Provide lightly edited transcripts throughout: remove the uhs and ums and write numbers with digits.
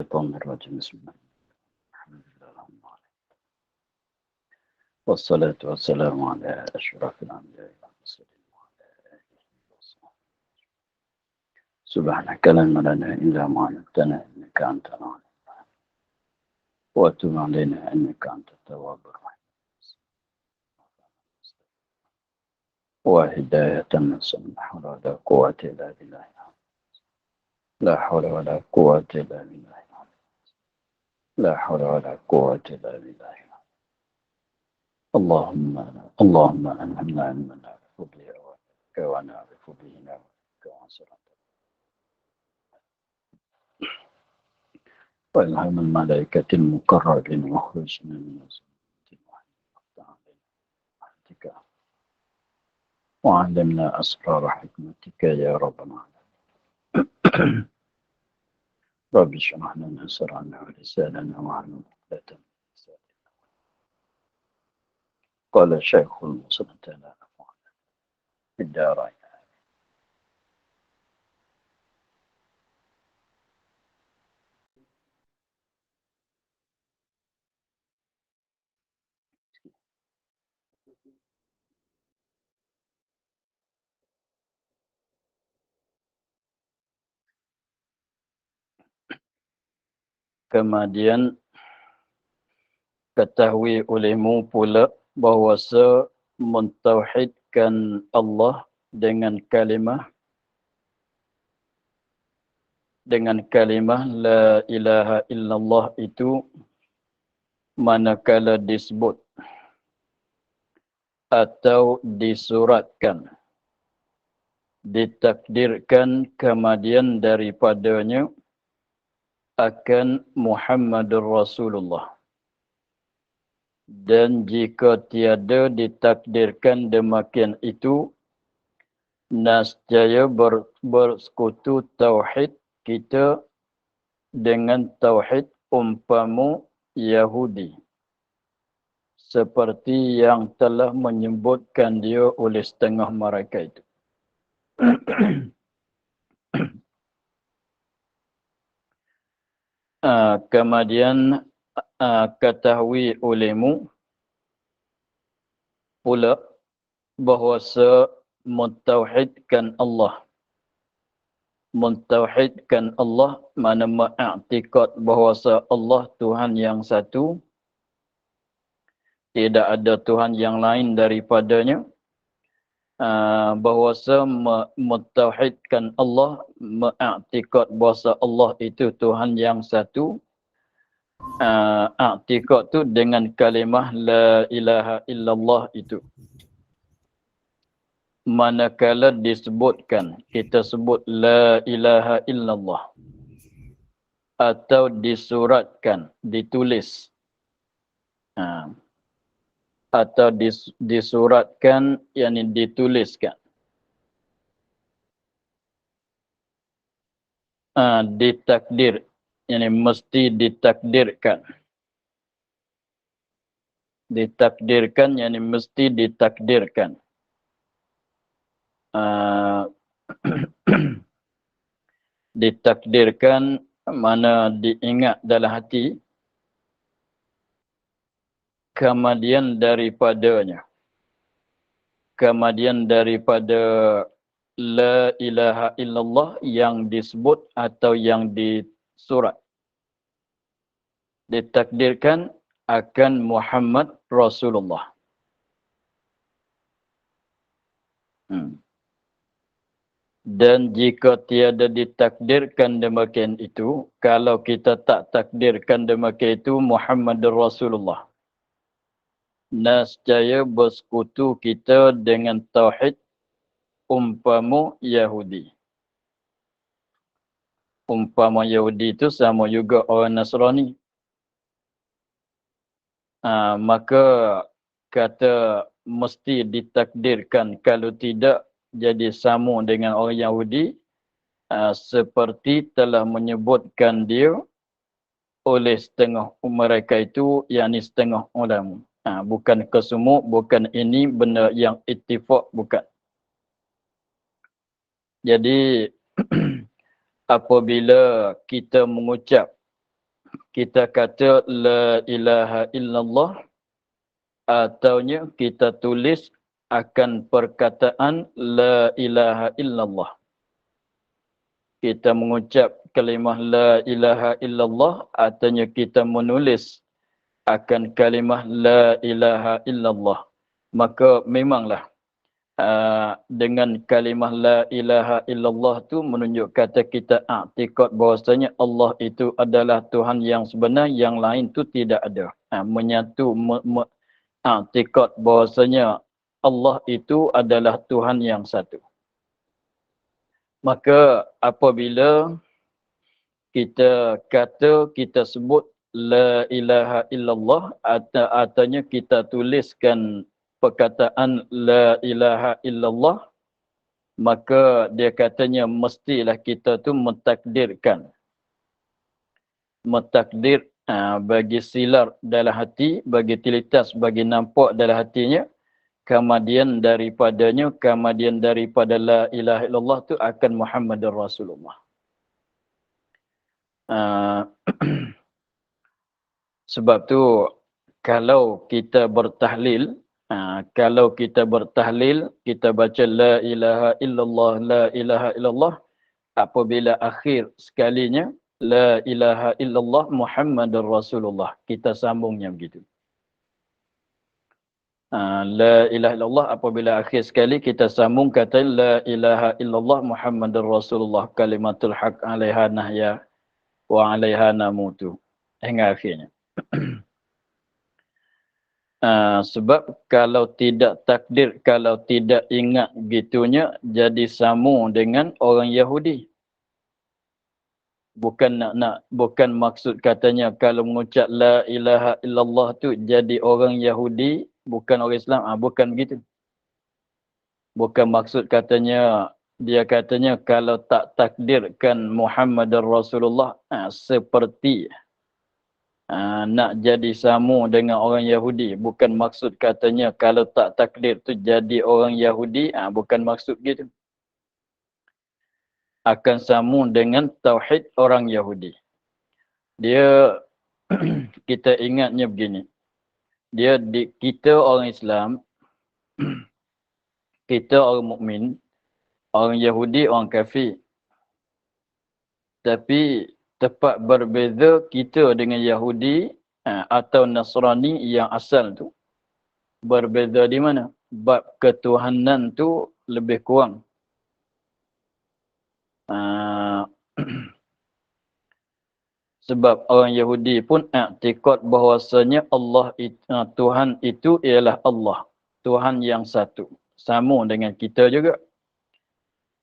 الشيطان الرجيم بسم الله الحمد لله والصلاة والسلام على أشرف الأنبياء والمرسلين وعلى آله وصحبه. سبحانك لا علم لنا إلا ما علمتنا إنك أنت العليم وتب علينا إنك أنت التواب الرحيم وهداية نصر لا حول ولا قوة إلا بالله لا حول ولا قوة إلا بالله لا حول ولا قوة إلا بالله اللهم ألهمنا علما نعرف به ونعرف به نعرفك وانصرنا وإلهام الملائكة المقربين واخرجنا من الظلمات وعلمنا أسرار حكمتك يا رب العالمين. رب اشرح لنا صدرنا ولساننا واحلل عقدة من لساننا. قال الشيخ المصنف لا نفعل في الدارين. Kemudian ketahui olehmu pula bahawasa mentauhidkan Allah dengan kalimah la ilaha illallah itu manakala disebut atau disuratkan, ditakdirkan kemudian daripadanya akan Muhammadur Rasulullah. Dan jika tiada ditakdirkan demikian itu, nescaya bersekutu tauhid kita dengan tauhid umpamu Yahudi. Seperti yang telah menyebutkan dia oleh setengah mereka itu. Kemudian ketahui olehmu pula bahawasa mentauhidkan Allah. Mentauhidkan Allah mana mengiktikad bahawasa Allah Tuhan yang satu, tidak ada Tuhan yang lain daripadanya. Bahawasa mentauhidkan Allah, mengiktikad bahawasa Allah itu Tuhan yang satu. I'tikad tu dengan kalimah la ilaha illallah itu. Manakala disebutkan, kita sebut la ilaha illallah atau disuratkan, ditulis, atau disuratkan, yakni dituliskan, ditakdir, yakni mesti ditakdirkan. Ditakdirkan, yakni mesti ditakdirkan. Ditakdirkan mana diingat dalam hati, kemudian daripadanya, kemudian daripada la ilaha illallah yang disebut atau yang disurat, ditakdirkan akan Muhammad Rasulullah. Dan jika tiada ditakdirkan demikian itu, kalau kita tak takdirkan demikian itu Muhammad Rasulullah, nescaya bersekutu kita dengan tauhid umpamu Yahudi. Umpama Yahudi itu sama juga orang Nasrani. Maka kata mesti ditakdirkan, kalau tidak jadi sama dengan orang Yahudi, seperti telah menyebutkan dia oleh setengah mereka itu, yakni setengah ulama. Bukan kesemua, bukan ini benda yang ittifaq, bukan. Jadi apabila kita mengucap kita kata la ilaha illallah, ataunya kita tulis akan perkataan la ilaha illallah. Kita mengucap kalimah la ilaha illallah, artinya kita menulis akan kalimah la ilaha illallah. Maka memanglah dengan kalimah la ilaha illallah tu menunjuk kata kita i'tikad bahwasanya Allah itu adalah Tuhan yang sebenar, yang lain tu tidak ada. Menyatu i'tikad bahwasanya Allah itu adalah Tuhan yang satu. Maka apabila kita kata, kita sebut la ilaha illallah, artinya kita tuliskan perkataan la ilaha illallah, maka dia katanya mestilah kita tu mentakdir bagi silar dalam hati, bagi tilitas, bagi nampak dalam hatinya, kemudian daripada la ilaha illallah tu akan Muhammadur Rasulullah. Sebab tu kalau kita bertahlil, kita baca la ilaha illallah, la ilaha illallah, apabila akhir sekalinya la ilaha illallah Muhammadur Rasulullah, kita sambungnya begitu. La ilaha illallah apabila akhir sekali kita sambung kata la ilaha illallah Muhammadur Rasulullah, kalimatul haq alaiha nahya wa alaiha namutu, hingga akhirnya. Sebab kalau tidak takdir, kalau tidak ingat gitunya, jadi sama dengan orang Yahudi. Bukan maksud katanya kalau mengucap la ilaha illallah tu jadi orang Yahudi, bukan orang Islam. Bukan begitu. Bukan maksud katanya, dia katanya kalau tak takdirkan Muhammad Rasulullah seperti nak jadi sama dengan orang Yahudi. Bukan maksud katanya kalau tak takdir tu jadi orang Yahudi. Bukan maksud gitu. Akan sama dengan tauhid orang Yahudi. Dia, kita ingatnya begini. Kita orang Islam, kita orang mukmin, orang Yahudi, orang kafir. Tapi tepat berbeza kita dengan Yahudi atau Nasrani yang asal tu. Berbeza di mana? Bab ketuhanan tu lebih kurang. Sebab orang Yahudi pun i'tikad bahawasanya Allah Tuhan itu ialah Allah, Tuhan yang satu. Sama dengan kita juga.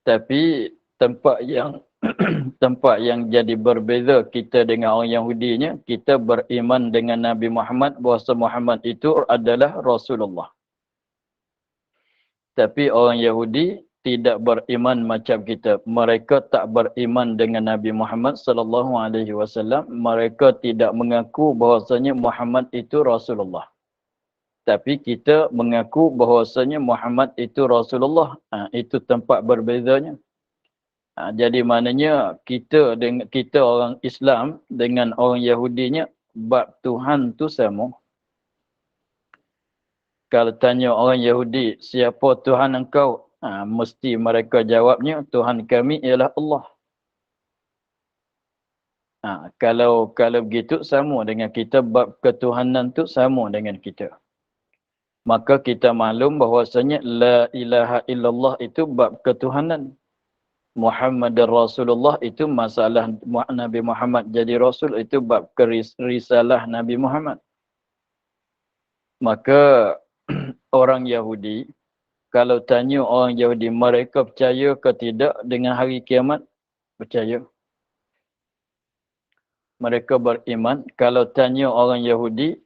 Tapi tempat yang jadi berbeza kita dengan orang Yahudinya, kita beriman dengan Nabi Muhammad bahawa Muhammad itu adalah Rasulullah. Tapi orang Yahudi tidak beriman macam kita. Mereka tak beriman dengan Nabi Muhammad sallallahu alaihi wasallam. Mereka tidak mengaku bahawasanya Muhammad itu Rasulullah. Tapi kita mengaku bahawasanya Muhammad itu Rasulullah. Itu tempat berbezanya. Jadi maknanya kita orang Islam dengan orang Yahudinya bab Tuhan tu sama. Kalau tanya orang Yahudi, siapa Tuhan engkau? Mesti mereka jawabnya, Tuhan kami ialah Allah. Kalau begitu sama dengan kita, bab ketuhanan tu sama dengan kita. Maka kita maklum bahawasanya la ilaha illallah itu bab ketuhanan. Muhammad Rasulullah itu masalah Nabi Muhammad jadi Rasul, itu bab risalah Nabi Muhammad. Maka orang Yahudi, kalau tanya orang Yahudi, mereka percaya ke tidak dengan hari kiamat? Percaya. Mereka beriman. Kalau tanya orang Yahudi,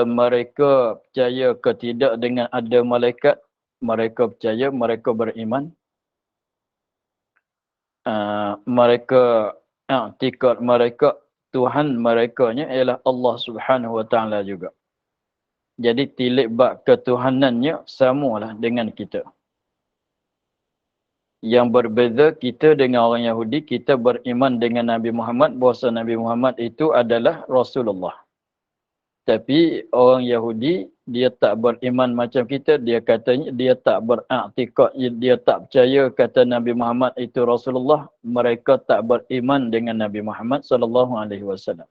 mereka percaya ke tidak dengan ada malaikat? Mereka percaya, mereka beriman. Mereka i'tikad mereka, Tuhan merekanya ialah Allah Subhanahu wa taala juga. Jadi tilik bab ketuhanannya samalah dengan kita. Yang berbeza kita dengan orang Yahudi, kita beriman dengan Nabi Muhammad, bahawa Nabi Muhammad itu adalah Rasulullah. Tapi orang Yahudi, dia tak beriman macam kita. Dia katanya, dia tak beraktikad, dia tak percaya kata Nabi Muhammad itu Rasulullah. Mereka tak beriman dengan Nabi Muhammad SAW.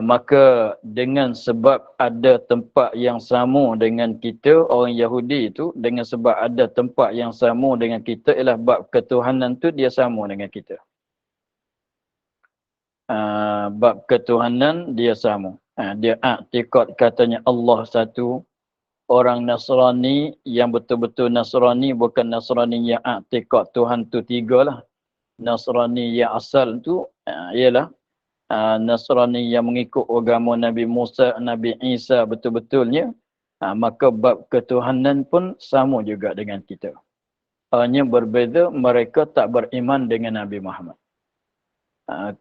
Maka dengan sebab ada tempat yang sama dengan kita, orang Yahudi itu, dengan sebab ada tempat yang sama dengan kita, ialah bab ketuhanan tu dia sama dengan kita. Bab ketuhanan dia sama. Dia i'tikad katanya Allah satu. Orang Nasrani yang betul-betul Nasrani, bukan Nasrani yang i'tikad Tuhan tu tiga lah. Nasrani yang asal tu ialah Nasrani yang mengikut agama Nabi Musa, Nabi Isa betul-betulnya. Maka bab ketuhanan pun sama juga dengan kita. Hanya berbeza, mereka tak beriman dengan Nabi Muhammad.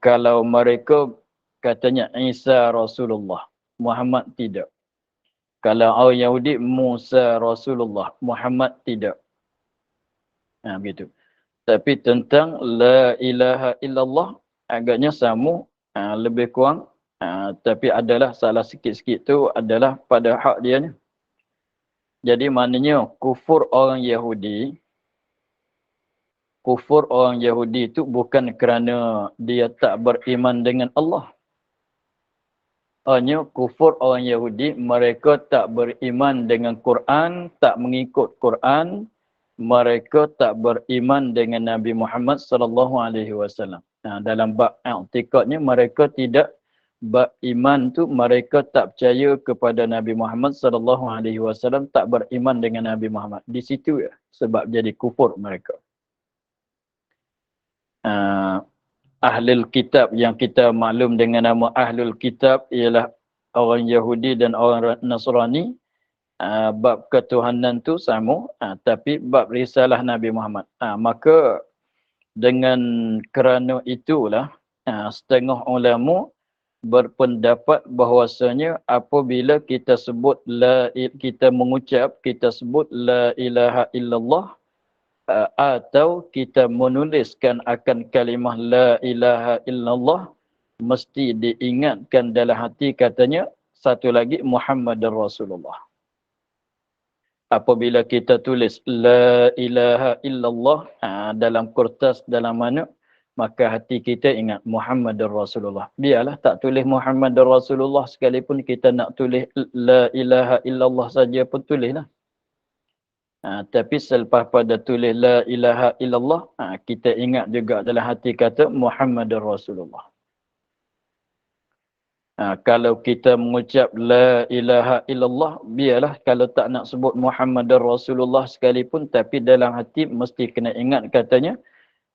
Kalau mereka katanya Isa Rasulullah, Muhammad tidak. Kalau orang Yahudi, Musa Rasulullah, Muhammad tidak. Begitu. Tapi tentang La ilaha illallah, agaknya sama, lebih kurang. Tapi adalah salah sikit-sikit tu adalah pada hak dia ni. Jadi maknanya kufur orang Yahudi, kufur orang Yahudi itu bukan kerana dia tak beriman dengan Allah. Hanya kufur orang Yahudi, mereka tak beriman dengan Quran, tak mengikut Quran, mereka tak beriman dengan Nabi Muhammad SAW. Dalam bab i'tikadnya, mereka tidak beriman tu, mereka tak percaya kepada Nabi Muhammad SAW, tak beriman dengan Nabi Muhammad. Di situ ya, sebab jadi kufur mereka. Ahlul Kitab yang kita maklum dengan nama Ahlul Kitab ialah orang Yahudi dan orang Nasrani. Bab ketuhanan tu sama, tapi bab risalah Nabi Muhammad. Maka dengan kerana itulah setengah ulama berpendapat bahawasanya apabila kita sebut kita mengucap, kita sebut la ilaha illallah, atau kita menuliskan akan kalimah la ilaha illallah, mesti diingatkan dalam hati katanya satu lagi Muhammadar Rasulullah. Apabila kita tulis la ilaha illallah dalam kertas, dalam mana, maka hati kita ingat Muhammadar Rasulullah. Biarlah tak tulis Muhammadar Rasulullah, sekalipun kita nak tulis la ilaha illallah saja pun tulislah. Tapi selepas pada tulis la ilaha illallah, kita ingat juga dalam hati kata Muhammadar Rasulullah. Kalau kita mengucap la ilaha illallah, biarlah kalau tak nak sebut Muhammadar Rasulullah sekalipun, tapi dalam hati mesti kena ingat katanya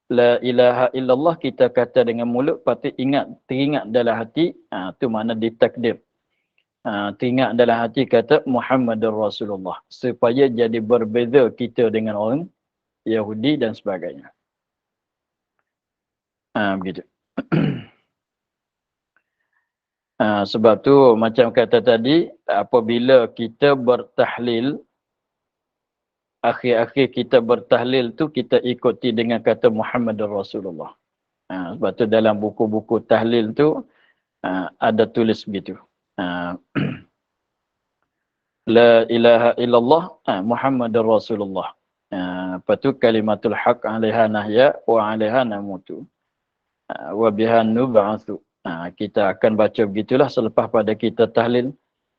la ilaha illallah. Kita kata dengan mulut, patut teringat dalam hati, tu makna ditakdir. Teringat dalam hati kata Muhammadar Rasulullah, supaya jadi berbeza kita dengan orang Yahudi dan sebagainya. Begitu. Sebab tu macam kata tadi, apabila kita bertahlil, akhir-akhir kita bertahlil tu kita ikuti dengan kata Muhammadar Rasulullah. Sebab tu dalam buku-buku tahlil tu ada tulis begitu. La ilaha illallah Muhammadar Rasulullah. Lepas tu kalimatul haq alaiha nahya wa alaiha namutu wa biha nub'atsu. Kita akan baca begitulah selepas pada kita tahlil.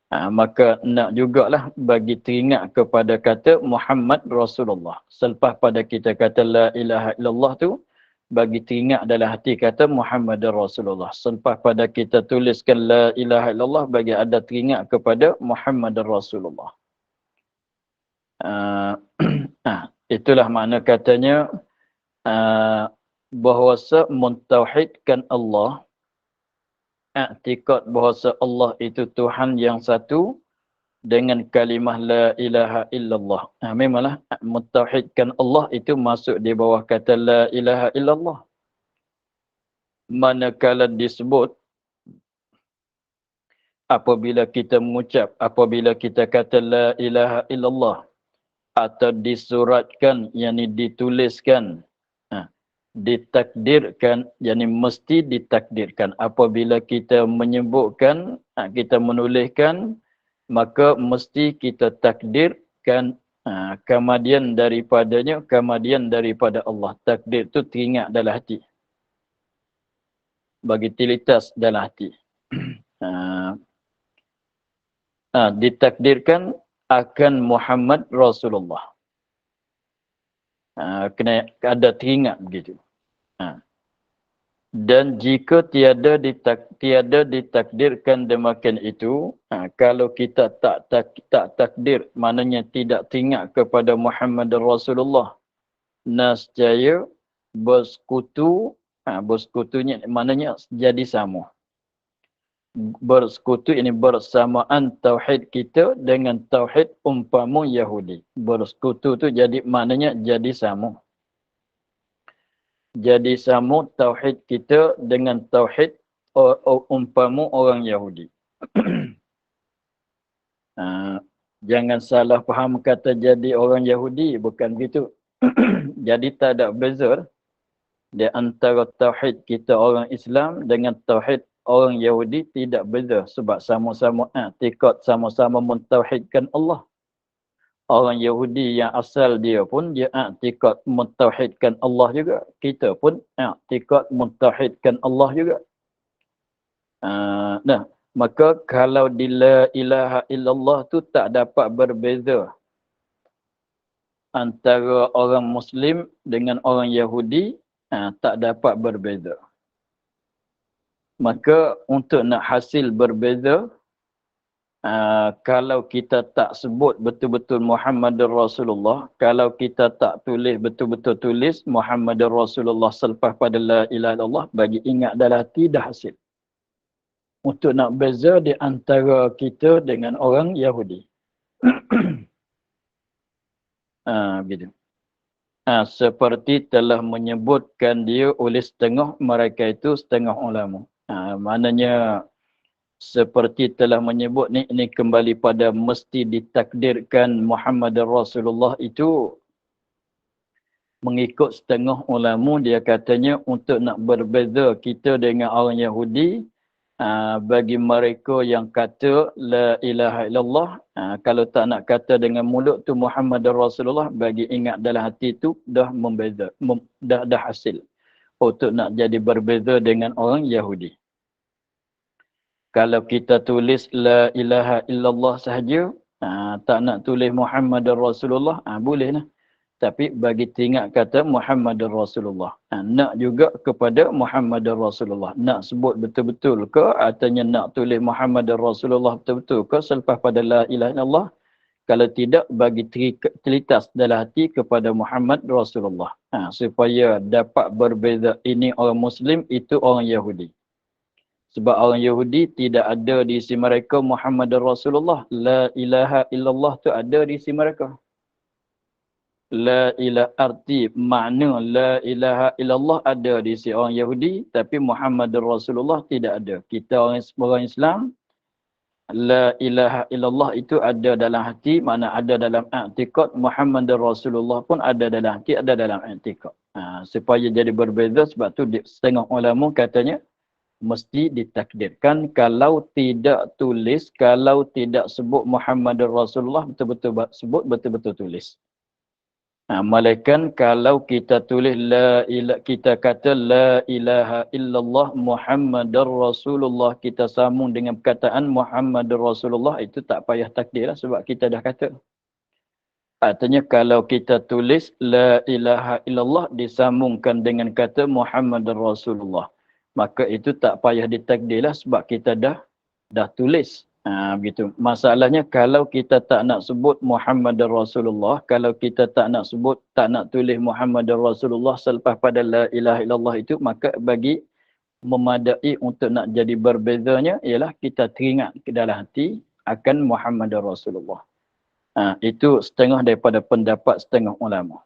Maka nak jugalah bagi teringat kepada kata Muhammad Rasulullah. Selepas pada kita kata la ilaha illallah tu, bagi teringat dalam hati kata Muhammad Rasulullah. Selepas pada kita tuliskan la ilaha illallah, bagi ada teringat kepada Muhammad Rasulullah. Itulah makna katanya bahawasa mentauhidkan Allah, i'tikad bahawasa Allah itu Tuhan yang satu dengan kalimah la ilaha illallah. Memanglah mentauhidkan Allah itu masuk di bawah kata la ilaha illallah. Manakala disebut apabila kita mengucap, apabila kita kata la ilaha illallah, atau disuratkan, yakni dituliskan, ditakdirkan, yakni mesti ditakdirkan. Apabila kita menyebutkan, kita menuliskan, maka mesti kita takdirkan kemudian daripadanya, kemudian daripada Allah. Takdir itu teringat dalam hati. Bagi tilitas dalam hati. Ditakdirkan akan Muhammad Rasulullah. Kena ada teringat begitu. Dan jika tiada ditakdirkan demikian itu, kalau kita tak takdir, maknanya tidak teringat kepada Muhammad Rasulullah, nescaya bersekutunya maknanya jadi sama. Bersekutu ini bersamaan tauhid kita dengan tauhid umpama Yahudi. Bersekutu tu jadi maknanya jadi sama. Jadi sama tauhid kita dengan tauhid umpama orang Yahudi. Jangan salah faham kata jadi orang Yahudi, bukan begitu. Jadi tak ada beza di antara tauhid kita orang Islam dengan tauhid orang Yahudi, tidak beza sebab sama-sama i'tikad, sama-sama mentauhidkan Allah. Orang Yahudi yang asal dia pun dia i'tikad mentauhidkan Allah juga. Kita pun i'tikad mentauhidkan Allah juga. Maka kalau di la ilaha illallah tu tak dapat berbeza antara orang Muslim dengan orang Yahudi, tak dapat berbeza. Maka untuk nak hasil berbeza, kalau kita tak sebut betul-betul Muhammadur Rasulullah, kalau kita tak tulis betul-betul tulis Muhammadur Rasulullah selepas pada la ilaha illallah, bagi ingat dalam hati dah hasil. Untuk nak beza di antara kita dengan orang Yahudi. Gitu. Seperti telah menyebutkan dia oleh setengah mereka itu, setengah ulama. Maknanya seperti telah menyebut ini kembali pada mesti ditakdirkan Muhammad Rasulullah itu mengikut setengah ulama. Dia katanya untuk nak berbeza kita dengan orang Yahudi, bagi mereka yang kata la ilaha illallah, kalau tak nak kata dengan mulut tu Muhammad Rasulullah, bagi ingat dalam hati tu dah membeza, dah hasil untuk nak jadi berbeza dengan orang Yahudi. Kalau kita tulis la ilaha illallah sahaja, tak nak tulis Muhammad Rasulullah, bolehlah. Tapi bagi teringat kata Muhammad Rasulullah. Nak juga kepada Muhammad Rasulullah. Nak sebut betul-betul ke, artinya nak tulis Muhammad Rasulullah betul-betul ke selepas pada la ilaha illallah. Kalau tidak, bagi telitas dalam hati kepada Muhammad Rasulullah. Supaya dapat berbeza, ini orang Muslim, itu orang Yahudi. Sebab orang Yahudi tidak ada di sisi mereka Muhammad Rasulullah. La ilaha illallah tu ada di sisi mereka. La ilaha arti makna la ilaha illallah ada di sisi orang Yahudi, tapi Muhammad Rasulullah tidak ada. Kita orang Islam, la ilaha illallah itu ada dalam hati, mana ada dalam i'tikad. Muhammad Rasulullah pun ada dalam hati, ada dalam i'tikad. Supaya jadi berbeza, sebab tu setengah ulama katanya mesti ditakdirkan. Kalau tidak tulis, kalau tidak sebut Muhammad Rasulullah, betul-betul sebut, betul-betul tulis. Malaikat kalau kita tulis kita kata la ilaha illallah Muhammadar Rasulullah, kita sambung dengan perkataan Muhammadur Rasulullah, itu tak payah takdir lah, sebab kita dah kata. Artinya kalau kita tulis la ilaha illallah disambungkan dengan kata Muhammadur Rasulullah, maka itu tak payah ditakdirlah, sebab kita dah tulis. Begitu. Masalahnya kalau kita tak nak sebut Muhammad Rasulullah, kalau kita tak nak sebut, tak nak tulis Muhammad Rasulullah selepas pada la ilaha illallah itu, maka bagi memadai untuk nak jadi berbezanya ialah kita teringat ke dalam hati akan Muhammad Rasulullah. Itu setengah daripada pendapat setengah ulama.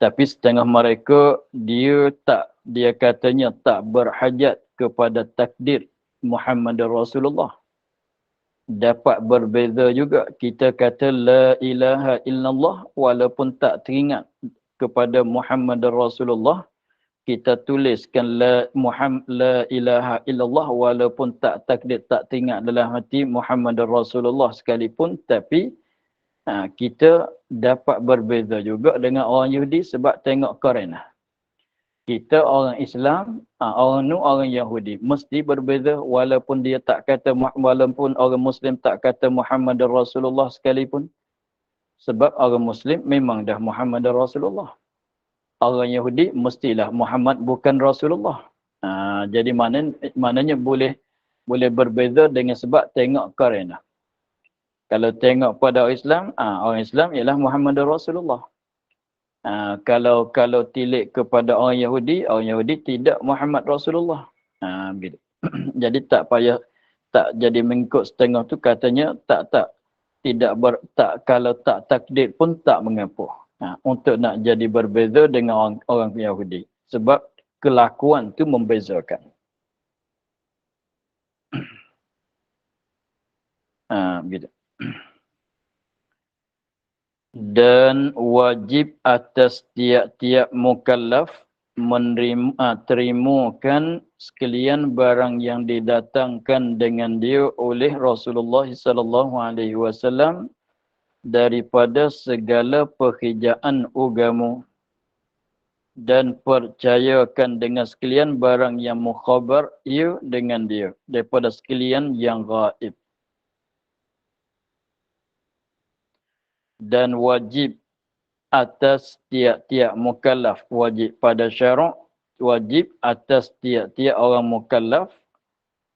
Tapi setengah mereka dia katanya tak berhajat kepada takdir Muhammad Rasulullah. dapat berbeza juga. Kita kata la ilaha illallah walaupun tak teringat kepada Muhammad Rasulullah. Kita tuliskan la ilaha illallah walaupun tak takdir, tak teringat dalam hati Muhammad Rasulullah sekalipun. Tapi kita dapat berbeza juga dengan orang Yahudi sebab tengok Qarinah. Kita orang Islam, orang Yahudi mesti berbeza walaupun dia tak kata, walaupun orang Muslim tak kata Muhammad Rasulullah sekalipun. Sebab orang Muslim memang dah Muhammad Rasulullah. Orang Yahudi mestilah Muhammad bukan Rasulullah. Jadi maknanya boleh berbeza dengan sebab tengok Qarinah. Kalau tengok pada orang Islam ialah Muhammad Rasulullah. Kalau tilik kepada orang Yahudi tidak Muhammad Rasulullah. Begitu. Jadi tak payah, tak jadi mengikut setengah tu katanya kalau tak takdir pun tak mengapa. Untuk nak jadi berbeza dengan orang Yahudi. Sebab kelakuan tu membezakan. Begitu. Dan wajib atas tiap-tiap mukallaf terimakan sekalian barang yang didatangkan dengan dia oleh Rasulullah sallallahu alaihi wasallam daripada segala pekerjaan agama, dan percayakan dengan sekalian barang yang mukhabar ia dengan dia daripada sekalian yang gaib. Dan wajib atas tiap-tiap mukallaf, wajib pada syarak, wajib atas tiap-tiap orang mukallaf,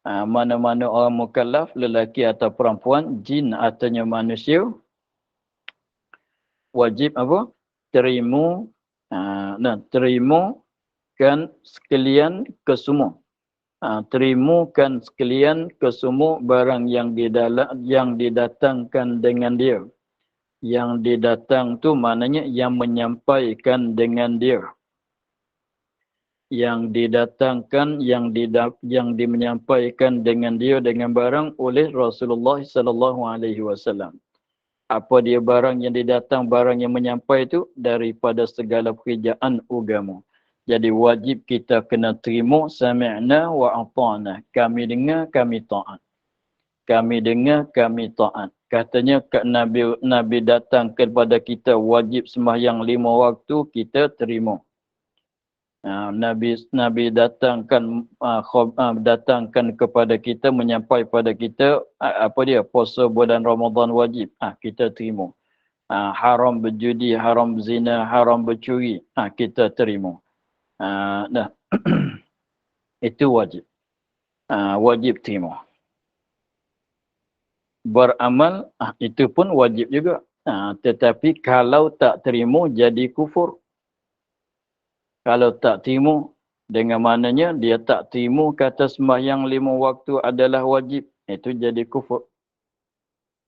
mana-mana orang mukallaf, lelaki atau perempuan, jin atau manusia, wajib apa? Terimukan sekalian kesemua. Terimukan sekalian kesemua barang yang didatangkan dengan dia. Yang didatang tu maknanya yang menyampaikan dengan dia. Yang didatangkan, yang menyampaikan dengan dia dengan barang oleh Rasulullah sallallahu alaihi wasallam. Apa dia barang yang didatang, barang yang menyampai itu daripada segala pekerjaan agama. Jadi wajib kita kena terima sami'na wa ata'na. Kami dengar, kami taat. Kami dengar, kami taat. Katanya Nabi datang kepada kita wajib sembahyang 5 waktu, kita terima. Nabi datangkan kepada kita, menyampai pada kita puasa bulan Ramadan wajib. Kita terima. Haram berjudi, haram zina, haram bercuri, kita terima. Itu wajib. Wajib terima. Beramal, itu pun wajib juga. Tetapi kalau tak terima, jadi kufur. Kalau tak terima, dengan maknanya dia tak terima kata sembahyang 5 waktu adalah wajib, itu jadi kufur.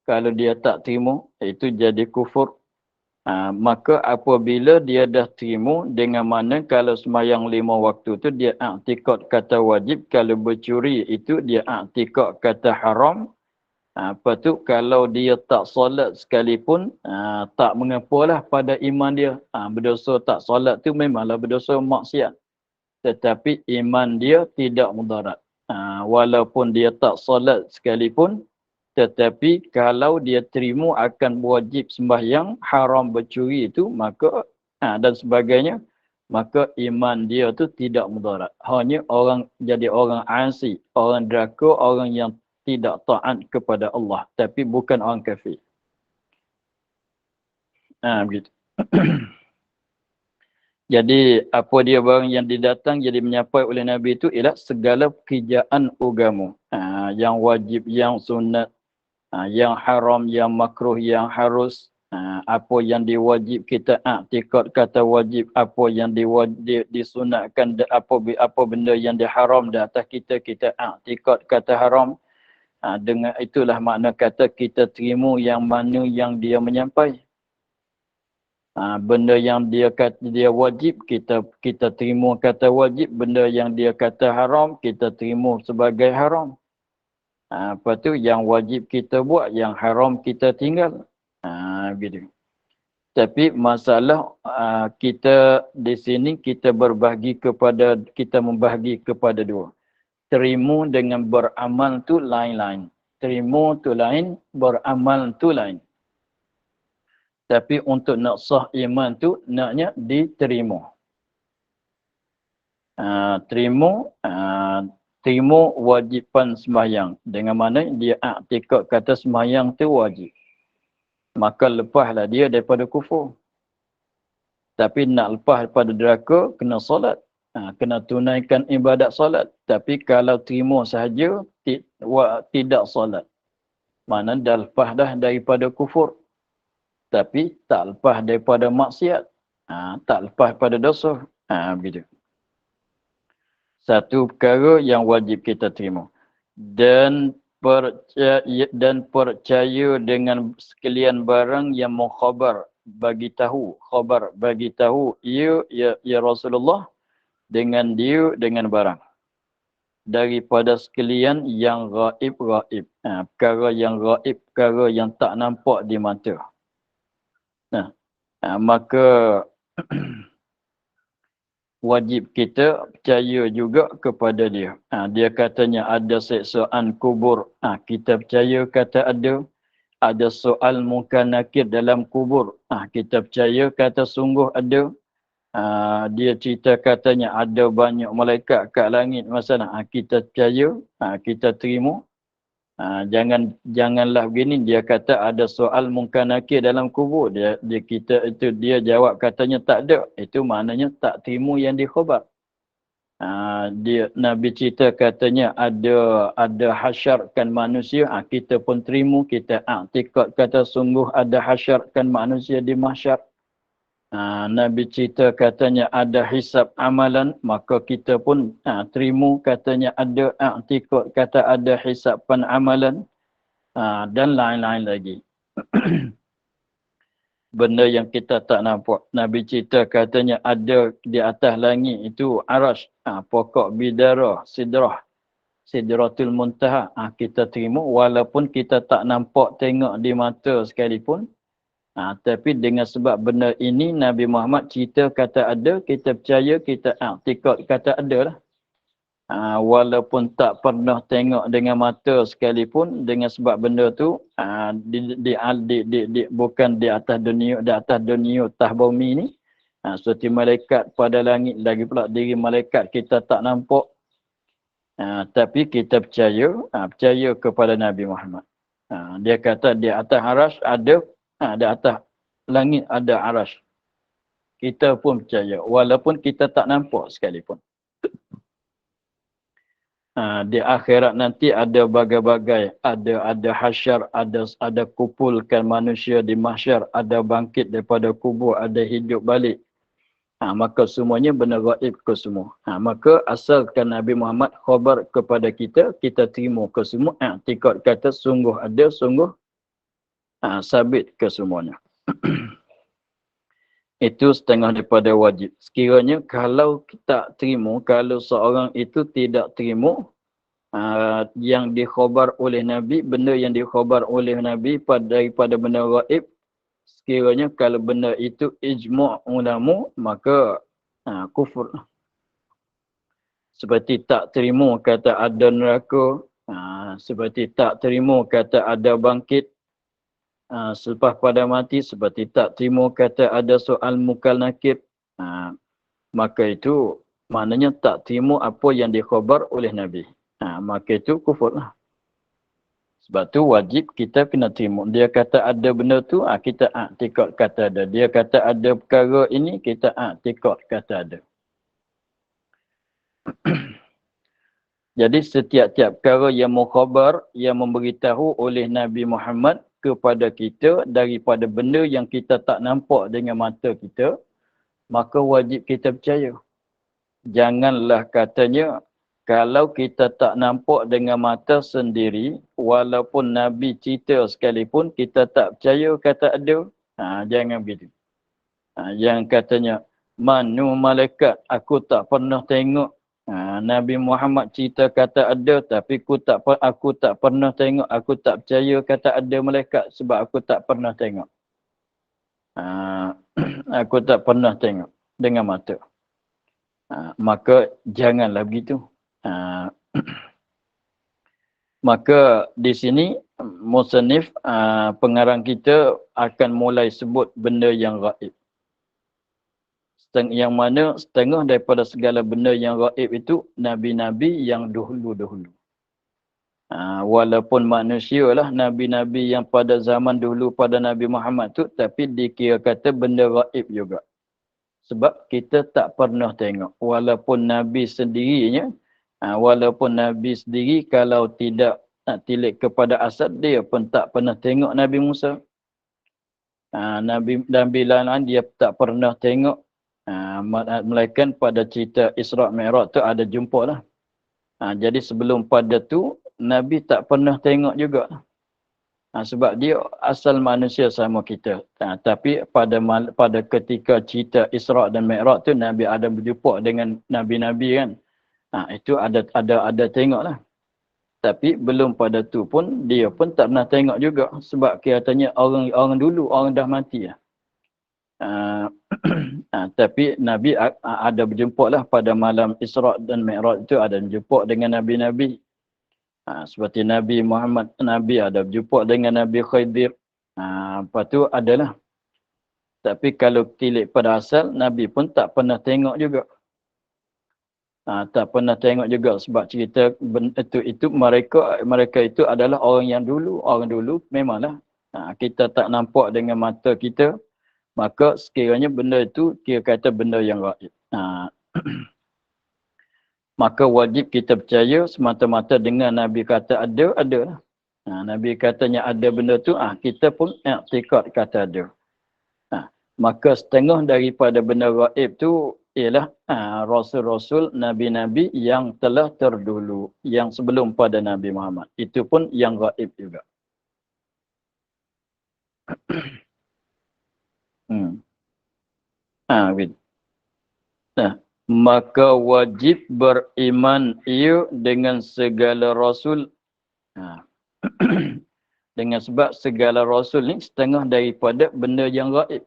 Kalau dia tak terima, itu jadi kufur. Maka apabila dia dah terima, dengan mana kalau sembahyang 5 waktu tu dia i'tikad kata wajib, kalau bercuri itu dia i'tikad kata haram. Lepas tu kalau dia tak solat sekalipun, tak mengapalah pada iman dia. Berdosa tak solat tu memanglah berdosa maksiat. Tetapi iman dia tidak mudarat. Walaupun dia tak solat sekalipun, tetapi kalau dia terima akan wajib sembahyang, haram bercuri itu, maka dan sebagainya, maka iman dia tu tidak mudarat. Hanya jadi orang asi, orang deraka, orang yang tidak taat kepada Allah, tapi bukan orang kafir. Begitu. Jadi apa dia barang yang didatang jadi menyampai oleh Nabi itu ialah segala pekerjaan agama. Yang wajib, yang sunat, yang haram, yang makruh, yang harus, apa yang diwajib kita i'tikad kata wajib, apa yang disunatkan, apa benda yang diharam di atas kita i'tikad kata haram. Dengan itulah makna kata kita terima yang mana yang dia menyampai. Benda yang dia kata dia wajib, kita terima kata wajib. Benda yang dia kata haram, kita terima sebagai haram. Apa tu yang wajib kita buat, yang haram kita tinggal. Gitu. Tapi masalah kita di sini kita membahagi kepada dua. Terima dengan beramal tu lain-lain. Terima tu lain, beramal tu lain. Tapi untuk nak sah iman tu naknya diterima. Terima wajiban sembahyang. Dengan mana dia i'tikad kata sembahyang tu wajib. Maka lepaslah dia daripada kufur. Tapi nak lepas daripada deraka, kena solat. Kena tunaikan ibadat solat. Tapi kalau terima sahaja, tidak solat. Mana dah lepas dah daripada kufur. Tapi tak lepas daripada maksiat. Tak lepas daripada dosa. Begitu. Satu perkara yang wajib kita terima. Dan percaya dengan sekalian barang yang mukhabar bagi tahu. Khabar bagi tahu ya Rasulullah dengan dia dengan barang. Daripada sekalian yang gaib-gaib. Perkara yang gaib, perkara yang tak nampak di mata. Maka wajib kita percaya juga kepada dia. Dia katanya ada siksaan kubur. Kita percaya kata ada. Ada soal munkar nakir dalam kubur. Kita percaya kata sungguh ada. Dia cerita katanya ada banyak malaikat kat langit. Masalah kita percaya, kita terima. Janganlah begini, dia kata ada soal munkar nakir dalam kubur. Dia jawab katanya tak ada. Itu maknanya tak terima yang dikhabar. Nabi cerita katanya ada hasyarkan manusia. Kita pun terima, kita i'tikad kata sungguh ada hasyarkan manusia di mahsyar. Nabi cerita katanya ada hisab amalan, maka kita pun terima katanya ada i'tikad kata ada hisaban amalan, dan lain-lain lagi. Benda yang kita tak nampak. Nabi cerita katanya ada di atas langit itu arash, pokok bidara, sidratul muntaha. Kita terima walaupun kita tak nampak tengok di mata sekalipun. Tapi dengan sebab benda ini Nabi Muhammad cerita kata ada, kita percaya, kita i'tikad kata ada lah. Walaupun tak pernah tengok dengan mata sekalipun, dengan sebab benda tu bukan di atas dunia tah bumi ni. Seperti malaikat pada langit, lagi pula diri malaikat kita tak nampak. Tapi kita percaya kepada Nabi Muhammad. Dia kata di atas arash ada. Di atas langit ada arash. Kita pun percaya. Walaupun kita tak nampak sekalipun. Di akhirat nanti ada bagai-bagai. Ada hasyar, ada kumpulkan manusia di mahsyar. Ada bangkit daripada kubur, ada hidup balik. Maka semuanya benar gaib ke semua. Maka asalkan Nabi Muhammad khabar kepada kita, kita terima ke semua. I'tikad kata sungguh ada, sungguh sabit ke semuanya. Itu setengah daripada wajib. Sekiranya kalau kita terima, kalau seorang itu tidak terima yang dikhabar oleh Nabi, benda yang dikhabar oleh Nabi daripada benda gaib, sekiranya kalau benda itu ijma' ulama, maka kufur. Seperti tak terima kata ada neraka, seperti tak terima kata ada bangkit selepas pada mati, seperti tak terima kata ada soal munkar nakir, maka itu maknanya tak terima apa yang dikhabar oleh Nabi. Maka itu kufur lah. Sebab tu wajib kita kena terima. Dia kata ada benda tu, kita i'tikad kata ada. Dia kata ada perkara ini, kita i'tikad kata ada. Jadi setiap-tiap perkara yang mukhabar, yang memberitahu oleh Nabi Muhammad kepada kita daripada benda yang kita tak nampak dengan mata kita, maka wajib kita percaya. Janganlah katanya, kalau kita tak nampak dengan mata sendiri, walaupun Nabi cerita sekalipun, kita tak percaya kata ada. Jangan begitu. Yang katanya, manu malaikat, aku tak pernah tengok. Nabi Muhammad cerita kata ada, tapi aku tak pernah tengok, aku tak percaya kata ada malaikat sebab aku tak pernah tengok. Aku tak pernah tengok dengan mata. Maka janganlah begitu. Maka di sini musannif pengarang kita akan mulai sebut benda yang gaib. Yang mana setengah daripada segala benda yang gaib itu nabi-nabi yang dahulu-dahulu. Walaupun manusia lah nabi-nabi yang pada zaman dulu pada Nabi Muhammad tu, tapi dikira kata benda gaib juga. Sebab kita tak pernah tengok. Walaupun nabi sendirinya, walaupun nabi sendiri kalau tidak tilik kepada asal, dia pun tak pernah tengok Nabi Musa. Nabi lain dia tak pernah tengok. Melainkan pada cerita Isra' Mi'raj tu ada jumpa lah. Jadi sebelum pada tu, Nabi tak pernah tengok juga. Sebab dia asal manusia sama kita. Tapi pada ketika cerita Isra' dan Mi'raj tu, Nabi ada berjumpa dengan Nabi-Nabi kan. Itu ada tengok lah. Tapi belum pada tu pun, dia pun tak pernah tengok juga. Sebab katanya orang dulu, orang dah mati lah. Tapi Nabi ada berjumpa lah pada malam Isra' dan Mi'raj itu, ada berjumpa dengan Nabi-Nabi. Seperti Nabi Muhammad, Nabi ada berjumpa dengan Nabi Khidir. Lepas tu adalah. Tapi kalau tilik pada asal, Nabi pun tak pernah tengok juga. Tak pernah tengok juga sebab cerita itu mereka itu adalah orang yang dulu. Orang dulu memanglah kita tak nampak dengan mata kita. Maka sekiranya benda itu kira kata benda yang gaib. Maka wajib kita percaya semata-mata dengan Nabi kata ada, adalah. Nabi katanya ada benda tu, kita pun i'tikad kata ada. Maka setengah daripada benda gaib tu ialah rasul-rasul, nabi-nabi yang telah terdulu, yang sebelum pada Nabi Muhammad. Itu pun yang gaib juga. Maka wajib beriman ia dengan segala rasul. Dengan sebab segala rasul ni setengah daripada benda yang gaib.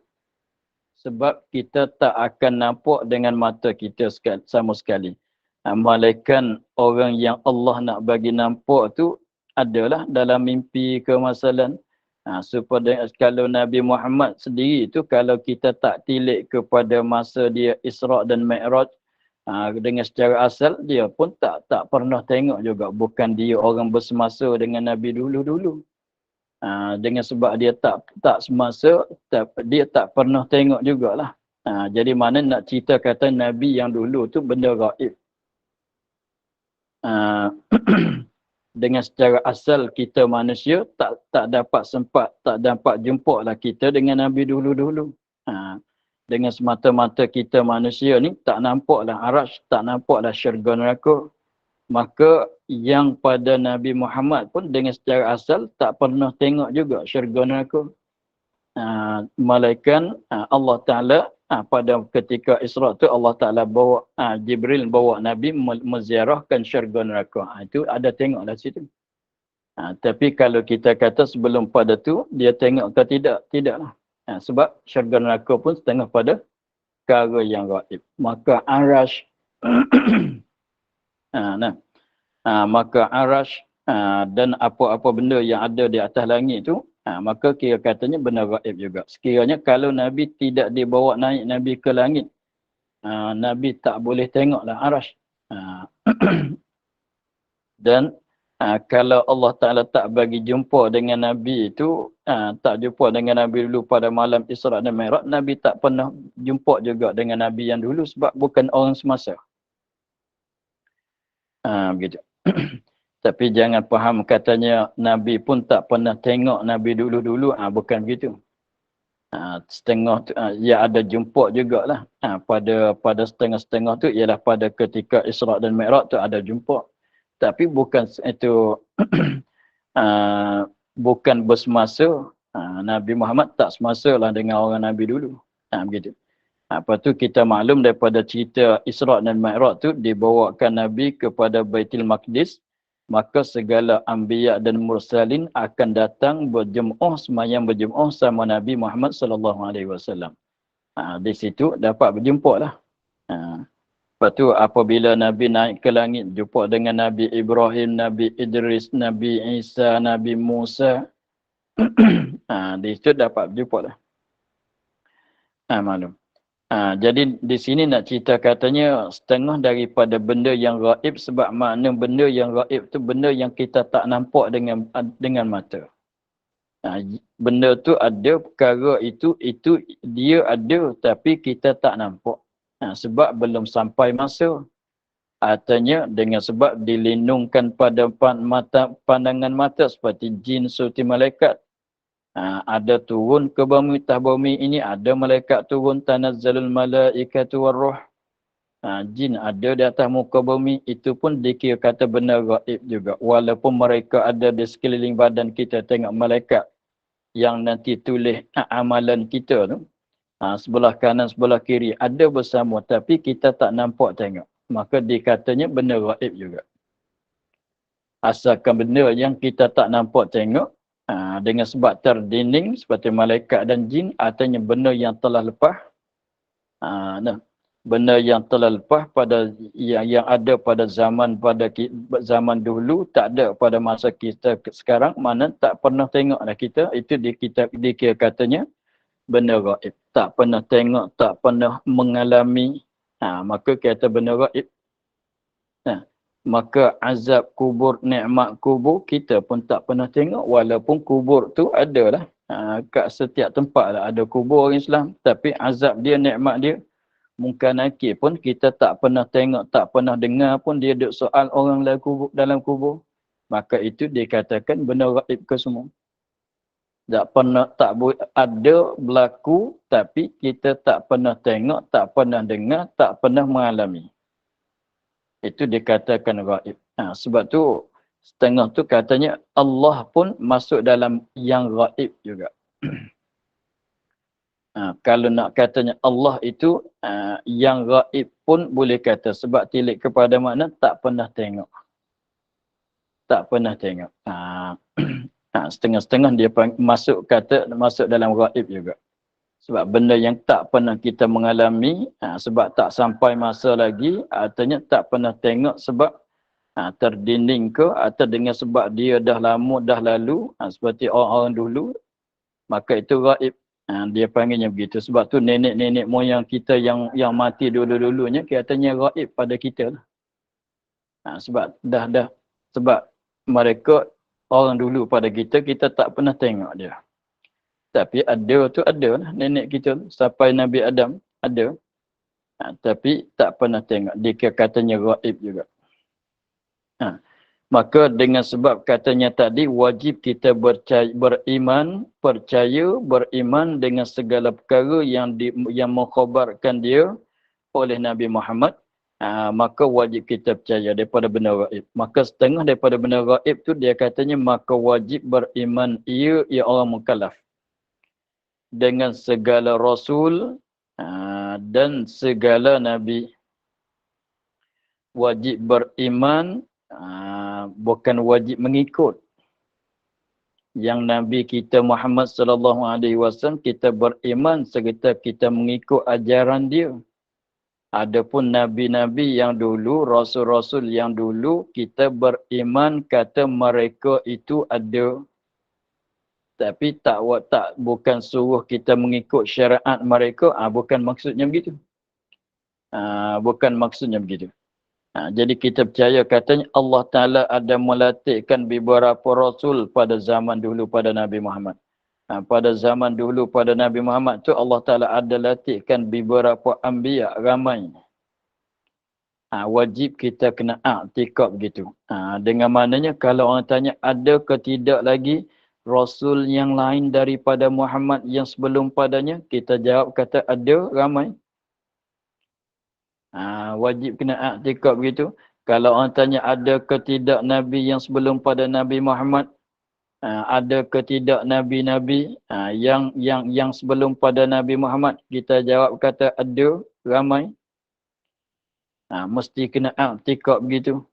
Sebab kita tak akan nampak dengan mata kita sama sekali. Malaikat orang yang Allah nak bagi nampak tu adalah dalam mimpi ke masalan. Supaya kalau Nabi Muhammad sendiri tu, kalau kita tak tilik kepada masa dia Isra' dan Mi'raj, dengan secara asal dia pun tak pernah tengok juga. Bukan dia orang bersemasa dengan Nabi dulu-dulu. Dengan sebab dia tak semasa, dia tak pernah tengok jugalah. Jadi mana nak cerita kata Nabi yang dulu tu benda gaib. Dengan secara asal kita manusia tak dapat sempat, tak dapat jumpa lah kita dengan Nabi dulu-dulu. Dengan semata-mata kita manusia ni tak nampaklah arasy, tak nampaklah syurga neraka. Maka yang pada Nabi Muhammad pun dengan secara asal tak pernah tengok juga syurga neraka. Malaikat Allah Ta'ala pada ketika Isra' tu Allah Ta'ala bawa Jibril bawa Nabi menziarahkan syurga neraka. Itu ada tengok dari situ. Tapi kalau kita kata sebelum pada tu dia tengok ke tidak? Tidaklah. Sebab syurga neraka pun setengah pada perkara yang gaib. Maka arasy maka arasy dan apa-apa benda yang ada di atas langit tu, maka kira katanya benda gaib juga. Sekiranya kalau Nabi tidak dibawa naik Nabi ke langit, Nabi tak boleh tengoklah arasy. Dan kalau Allah Ta'ala tak bagi jumpa dengan Nabi itu, tak jumpa dengan Nabi dulu pada malam Isra' dan Mi'raj, Nabi tak pernah jumpa juga dengan Nabi yang dulu sebab bukan orang semasa. Begitu. Tapi jangan faham katanya Nabi pun tak pernah tengok Nabi dulu-dulu. Bukan begitu. Setengah tu, ya ada jumpa jugalah. Pada setengah-setengah tu ialah pada ketika Isra' dan Mi'raj tu ada jumpa. Tapi bukan itu bukan bersemasa. Nabi Muhammad tak semasa lah dengan orang Nabi dulu. Begitu. Lepas tu kita maklum daripada cerita Isra' dan Mi'raj tu dibawakan Nabi kepada Baitul Maqdis, maka segala anbiya dan mursalin akan datang berjemaah semayang berjemaah sama Nabi Muhammad sallallahu alaihi wasallam. Di situ dapat berjumpa lah. Lepas tu apabila Nabi naik ke langit jumpa dengan Nabi Ibrahim, Nabi Idris, Nabi Isa, Nabi Musa. Di situ dapat berjumpa lah. Maklum. Jadi di sini nak cerita katanya setengah daripada benda yang gaib, sebab makna benda yang gaib tu benda yang kita tak nampak dengan mata. Benda tu ada, perkara itu dia ada tapi kita tak nampak. Sebab belum sampai masa. Artinya dengan sebab dilindungkan pada pandangan mata seperti jin, seperti malaikat. Ada turun ke bumi, tah bumi ini ada malaikat turun, tanazzalul malaikatu warruh. Jin ada di atas muka bumi, itu pun dikira kata benar gaib juga. Walaupun mereka ada di sekeliling badan kita, tengok malaikat yang nanti tulis amalan kita tu. Sebelah kanan, sebelah kiri ada bersama tapi kita tak nampak tengok. Maka dikatanya benar gaib juga. Asalkan benda yang kita tak nampak tengok, dengan sebab terdinding seperti malaikat dan jin, artinya benda yang telah lepas. Benda yang telah lepas pada yang ada pada zaman dulu, tak ada pada masa kita sekarang, mana tak pernah tengok dah kita, itu dikira katanya benda gaib. Tak pernah tengok, tak pernah mengalami, maka kata benda gaib. Maka azab kubur, nikmat kubur kita pun tak pernah tengok, walaupun kubur tu adalah kat setiap tempat lah ada kubur orang Islam, tapi azab dia, nikmat dia, mungkin nakir pun kita tak pernah tengok, tak pernah dengar pun dia duk soal orang dalam kubur. Maka itu dikatakan benda gaib ke semua. Tak pernah, tak ada berlaku tapi kita tak pernah tengok, tak pernah dengar, tak pernah mengalami. Itu dikatakan gaib. Sebab tu setengah tu katanya Allah pun masuk dalam yang gaib juga. Kalau nak katanya Allah itu yang gaib pun boleh kata, sebab tilik kepada makna tak pernah tengok. Tak pernah tengok. Setengah-setengah dia masuk dalam gaib juga. Sebab benda yang tak pernah kita mengalami, sebab tak sampai masa lagi, artinya tak pernah tengok sebab terdinding ke, atau dengan sebab dia dah lama, dah lalu, seperti orang-orang dulu, maka itu gaib. Dia panggilnya begitu. Sebab tu nenek-nenek moyang kita yang mati dulu-dulunya, katanya gaib pada kita. Sebab sebab mereka orang dulu pada kita tak pernah tengok dia. Tapi ada tu ada lah, nenek kita sampai Nabi Adam ada. Tapi tak pernah tengok. Dia katanya gaib juga. Maka dengan sebab katanya tadi, wajib kita beriman dengan segala perkara yang mengkhabarkan dia oleh Nabi Muhammad. Maka wajib kita percaya daripada benda gaib. Maka setengah daripada benda gaib tu dia katanya maka wajib beriman ia orang mukallaf dengan segala rasul dan segala nabi. Wajib beriman, bukan wajib mengikut. Yang Nabi kita Muhammad sallallahu alaihi wasallam kita beriman serta kita mengikut ajaran dia. Adapun nabi-nabi yang dulu, rasul-rasul yang dulu, kita beriman kata mereka itu ada. Tapi bukan suruh kita mengikut syariat mereka, bukan maksudnya begitu. Bukan maksudnya begitu. Jadi kita percaya katanya Allah Ta'ala ada melatihkan beberapa rasul pada zaman dulu pada Nabi Muhammad. Pada zaman dulu pada Nabi Muhammad tu Allah Ta'ala ada latihkan beberapa anbiya ramai. Wajib kita kena i'tikad begitu. Dengan maknanya kalau orang tanya ada ke tidak lagi Rasul yang lain daripada Muhammad yang sebelum padanya, kita jawab kata ada, ramai. Wajib kena i'tikad begitu. Kalau orang tanya ada ke tidak Nabi yang sebelum pada Nabi Muhammad, ada ke tidak nabi-nabi yang sebelum pada Nabi Muhammad? Kita jawab kata ada, ramai. Mesti kena i'tikad begitu.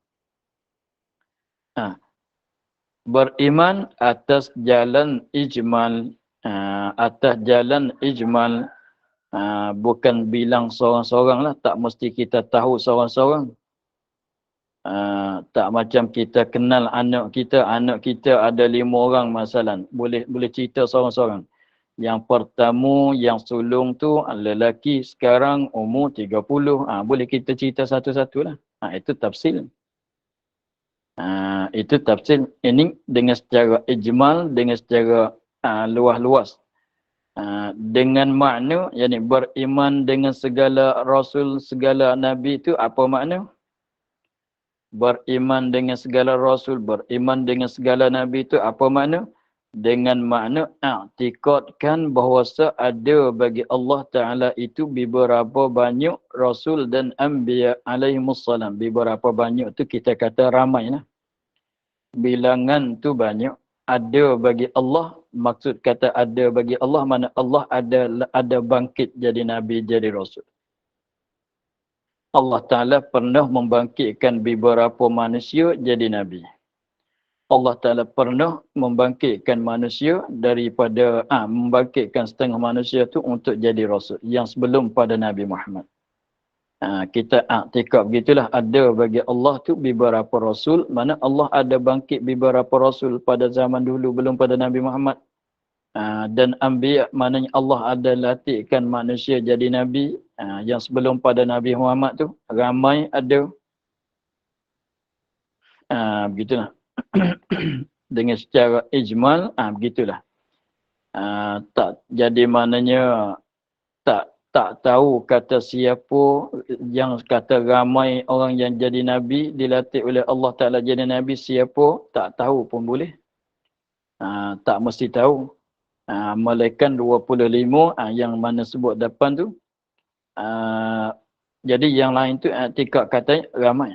Beriman atas jalan ijmal. Atas jalan ijmal. Bukan bilang seorang-seorang lah. Tak mesti kita tahu seorang-seorang. Tak macam kita kenal anak kita ada 5 orang masalah. Boleh cerita seorang-seorang. Yang pertama, yang sulung tu lelaki sekarang umur 30. Boleh kita cerita satu-satu lah. Itu tafsir. Itu tafsir. Ini dengan secara ijmal, dengan secara luas-luas. Dengan makna, yakni beriman dengan segala rasul, segala nabi itu apa makna? Beriman dengan segala rasul, beriman dengan segala nabi itu apa makna? Dengan makna i'tikadkan bahawa ada bagi Allah Ta'ala itu beberapa banyak rasul dan anbiya alaihimussalam. Beberapa banyak tu kita kata ramai lah. Bilangan tu banyak. Ada bagi Allah, maksud kata ada bagi Allah, mana Allah ada bangkit jadi nabi, jadi rasul. Allah Ta'ala pernah membangkitkan beberapa manusia jadi nabi. Allah Ta'ala pernah membangkitkan manusia daripada, membangkitkan setengah manusia tu untuk jadi rasul. Yang sebelum pada Nabi Muhammad. Kita i'tikad begitulah. Ada bagi Allah tu beberapa rasul. Mana Allah ada bangkit beberapa rasul pada zaman dulu belum pada Nabi Muhammad. Dan anbiya, maknanya Allah ada latihkan manusia jadi nabi. Yang sebelum pada Nabi Muhammad tu ramai ada. Begitulah. Dengan secara ijmal, begitulah. Tak jadi maknanya tak tahu kata siapa yang kata ramai orang yang jadi nabi dilatih oleh Allah Ta'ala jadi nabi, siapa tak tahu pun boleh. Tak mesti tahu. Malaikat 25 yang mana sebut depan tu. Jadi yang lain tu i'tikad katanya ramai.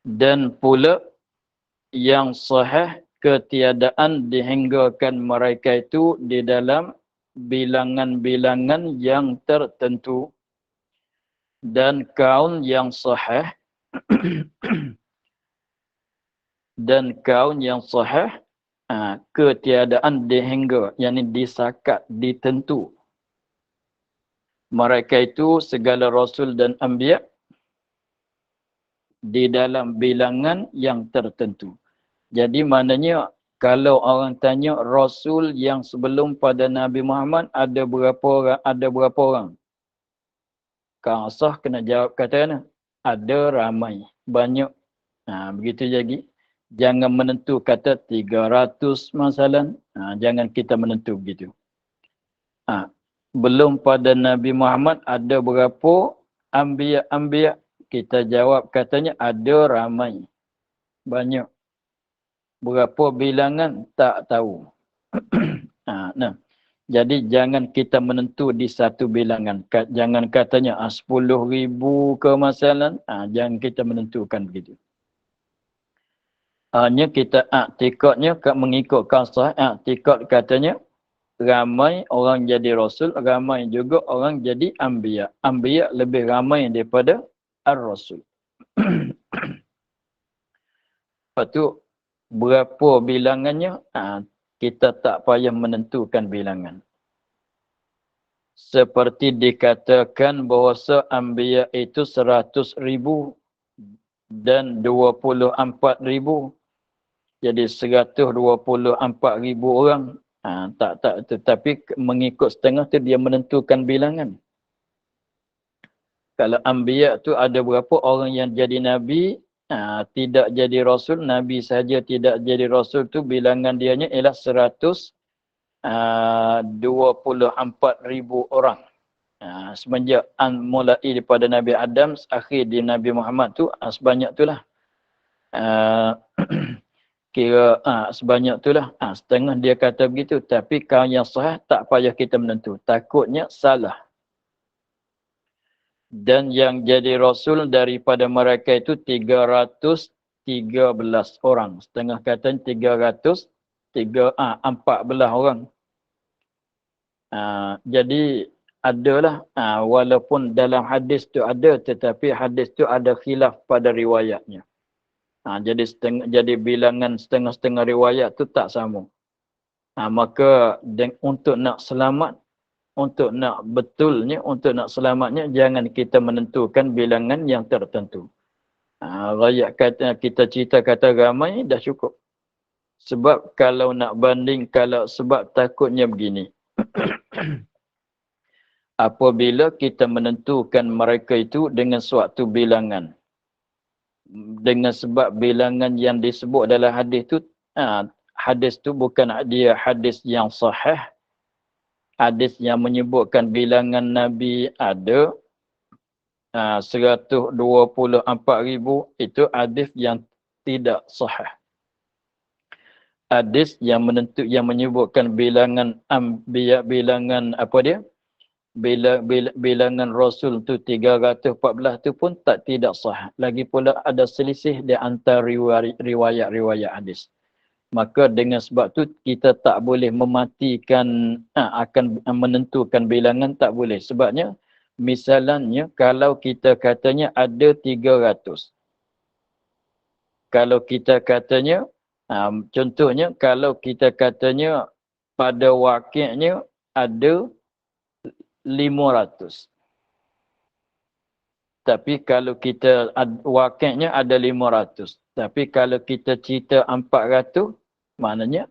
Dan pula yang sahih ketiadaan dihinggakan mereka itu di dalam bilangan-bilangan yang tertentu. Dan kaun yang sahih dan kaun yang sahih ketiadaan dihingga, yakni disakat, ditentu. Mereka itu segala rasul dan anbiya di dalam bilangan yang tertentu. Jadi maknanya kalau orang tanya rasul yang sebelum pada Nabi Muhammad ada berapa orang? Ada berapa orang? Kang Asah kena jawab kata ada ramai, banyak. Begitu jadi. Jangan menentu kata 300 masalah. Jangan kita menentu begitu. Belum pada Nabi Muhammad ada berapa anbiya? Kita jawab katanya ada ramai. Banyak. Berapa bilangan? Tak tahu. Jadi jangan kita menentu di satu bilangan. Jangan katanya 10,000 ke masalah. Jangan kita menentukan begitu. Hanya kita i'tikadnya mengikut sahih i'tikad katanya ramai orang jadi rasul, ramai juga orang jadi anbiya. Anbiya lebih ramai daripada ar-rasul. Lepas tu berapa bilangannya? Kita tak payah menentukan bilangan. Seperti dikatakan bahawa anbiya itu 100,000 dan 24,000. Jadi 124,000 orang. Tetapi mengikut setengah tu dia menentukan bilangan. Kalau anbiya tu ada berapa orang yang jadi nabi, tidak jadi rasul, nabi saja tidak jadi rasul tu bilangan dianya ialah 124,000 orang. Semenjak mulai daripada Nabi Adam akhir di Nabi Muhammad tu sebanyak itulah. Kira sebanyak itulah. Setengah dia kata begitu. Tapi kalau yang sahih tak payah kita menentu. Takutnya salah. Dan yang jadi rasul daripada mereka itu 300 13 orang. Setengah kata 14 orang. Jadi adalah walaupun dalam hadis tu ada, tetapi hadis tu ada khilaf pada riwayatnya. Jadi bilangan setengah-setengah riwayat tu tak sama. Maka untuk nak selamat, untuk nak betulnya, untuk nak selamatnya, jangan kita menentukan bilangan yang tertentu. Kita cerita kata ramai dah cukup. Sebab kalau nak banding, sebab takutnya begini. Apabila kita menentukan mereka itu dengan suatu bilangan, dengan sebab bilangan yang disebut dalam hadis tu, hadis tu bukan dia hadis yang sahih. Hadis yang menyebutkan bilangan Nabi ada 124,000, itu hadis yang tidak sahih. Hadis yang menyebutkan bilangan anbiya, bilangan bilangan Rasul tu 314 tu pun tidak sah. Lagi pula ada selisih di antara riwayat-riwayat hadis. Maka dengan sebab tu kita tak boleh mematikan, akan menentukan bilangan, tak boleh. Sebabnya misalnya kalau kita katanya ada 300. Kalau kita katanya, contohnya kalau kita katanya pada wakilnya ada 500. Tapi kalau kita wakilnya ada 500. Tapi kalau kita cerita 400, maknanya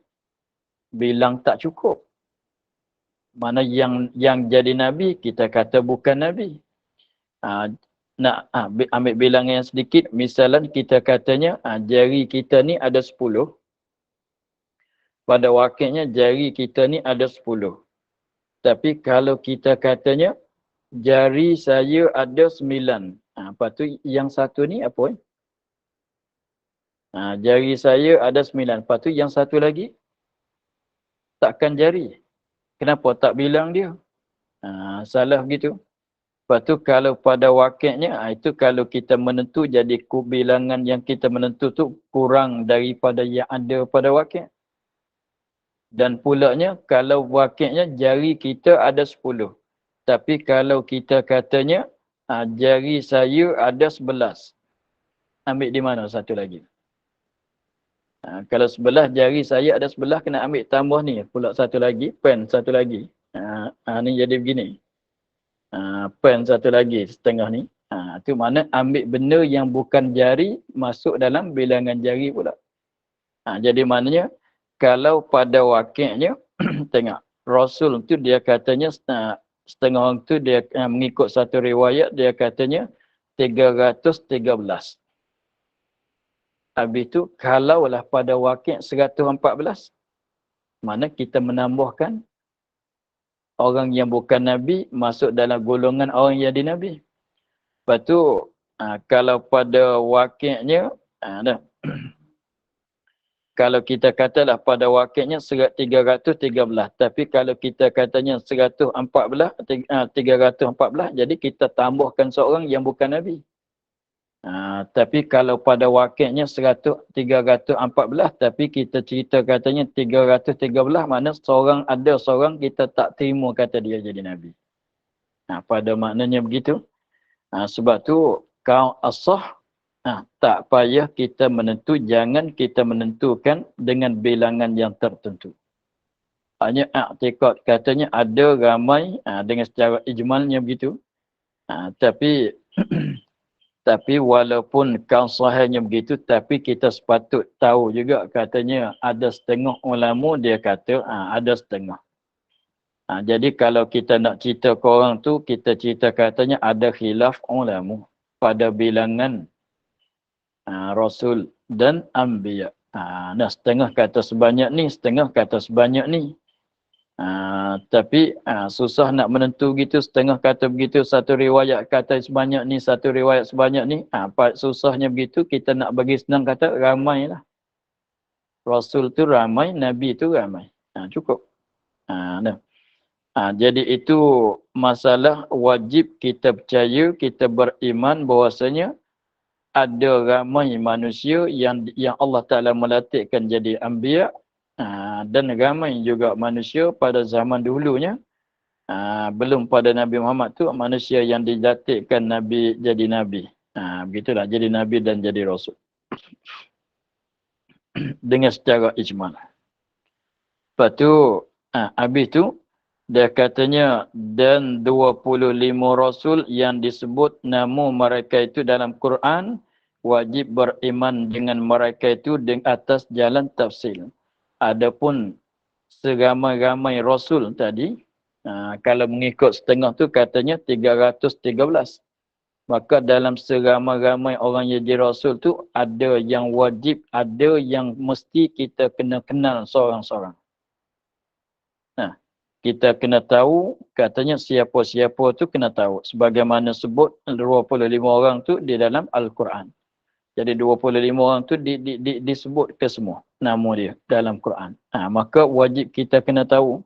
bilang tak cukup. Mana yang jadi Nabi, kita kata bukan Nabi. Nak ambil bilangan yang sedikit, misalnya kita katanya jari kita ni ada 10. Pada wakilnya jari kita ni ada 10. Tapi kalau kita katanya jari saya ada 9. Lepas tu yang satu ni apa? Jari saya ada 9. Lepas tu yang satu lagi takkan jari. Kenapa tak bilang dia? Salah begitu. Lepas tu kalau pada wakilnya, itu kalau kita menentu jadi bilangan yang kita menentu tu kurang daripada yang ada pada wakil. Dan pulaknya kalau wakilnya jari kita ada 10. Tapi kalau kita katanya jari saya ada 11. Ambil di mana satu lagi? Kalau 11 jari saya ada 11, kena ambil tambah ni pula satu lagi, pen satu lagi. Ni jadi begini. Pen satu lagi setengah ni. Itu mana ambil benda yang bukan jari masuk dalam bilangan jari pula. Jadi maknanya kalau pada wakilnya tengok Rasul tu dia katanya setengah orang tu dia mengikut satu riwayat dia katanya 313. Habis tu kalaulah pada wakil 114, mana kita menambahkan orang yang bukan Nabi masuk dalam golongan orang yang di Nabi. Lepas tu kalau pada wakilnya kalau kita katalah pada wakilnya 313, tapi kalau kita katanya 314, jadi kita tambahkan seorang yang bukan Nabi. Tapi kalau pada wakilnya 314, tapi kita cerita katanya 313, makna ada seorang kita tak terima kata dia jadi Nabi. Pada maknanya begitu. Sebab tu kau asah, tak payah kita jangan kita menentukan dengan bilangan yang tertentu. Hanya i'tikad katanya ada ramai dengan secara ijmalnya begitu. Tapi walaupun kau sahihnya begitu, tapi kita sepatut tahu juga katanya ada setengah ulama dia kata ada setengah. Jadi kalau kita nak cerita ke orang tu, kita cerita katanya ada khilaf ulama pada bilangan Rasul dan Anbiya. Setengah kata sebanyak ni, setengah kata sebanyak ni. Tapi susah nak menentu gitu, setengah kata begitu, satu riwayat kata sebanyak ni, satu riwayat sebanyak ni. Susahnya begitu, kita nak bagi senang kata ramai lah. Rasul tu ramai, Nabi tu ramai. Cukup. Jadi itu masalah wajib kita percaya, kita beriman bahwasanya ada ramai manusia yang Allah Ta'ala melatihkan jadi anbiya, dan ramai juga manusia pada zaman dulunya, belum pada Nabi Muhammad tu, manusia yang dilatihkan Nabi jadi Nabi. Begitulah, jadi Nabi dan jadi Rasul. Dengan secara ijmal. Lepas tu, habis tu, dia katanya, dan 25 Rasul yang disebut nama mereka itu dalam Quran, wajib beriman dengan mereka itu dengan atas jalan tafsil. Adapun seramai-ramai Rasul tadi, kalau mengikut setengah tu katanya 313. Maka dalam seramai-ramai orang yang jadi Rasul tu, ada yang wajib, ada yang mesti kita kena kenal seorang-seorang. Kita kena tahu, katanya siapa-siapa tu kena tahu. Sebagaimana sebut 25 orang tu di dalam Al-Quran. Jadi 25 orang tu disebut ke semua nama dia dalam Quran. Maka wajib kita kena tahu.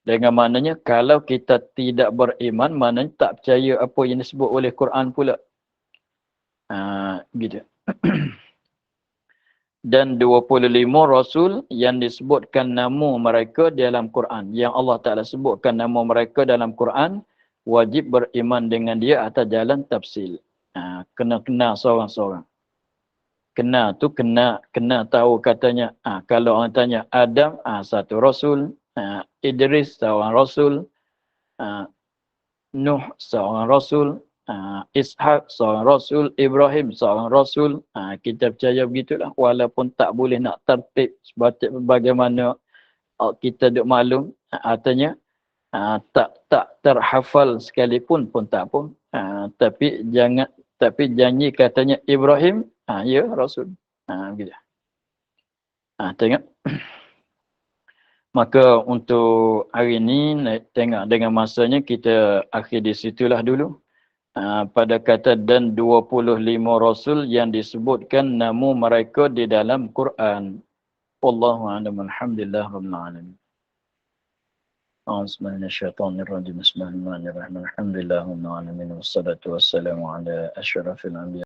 Dengan maknanya kalau kita tidak beriman, maknanya tak percaya apa yang disebut oleh Quran pula. Gitu. Dan 25 Rasul yang disebutkan nama mereka dalam Quran. Yang Allah Ta'ala sebutkan nama mereka dalam Quran, wajib beriman dengan dia atas jalan tafsil. Kena kenal seorang-seorang. Kenal tu kena tahu katanya. Kalau orang tanya Adam, satu Rasul. Idris, seorang Rasul. Nuh, seorang Rasul. Ishak seorang Rasul, Ibrahim seorang Rasul. Kita percaya begitulah. Walaupun tak boleh nak tertib bagaimana kita duk maklum. Artinya tak terhafal sekalipun pun tak apa. Tapi janji katanya Ibrahim, ya Rasul. Begitu. Tengok. Maka untuk hari ini, tengok dengan masanya kita akhir di situlah dulu. Pada kata dan 25 Rasul yang disebutkan nama mereka di dalam Quran. Wallahu a'lam. Alhamdulillah rabbil alamin. Bismillahirrahmanirrahim. Alhamdulillah rabbil alamin. Wassalatu wassalamu ala asyrafil anbiya.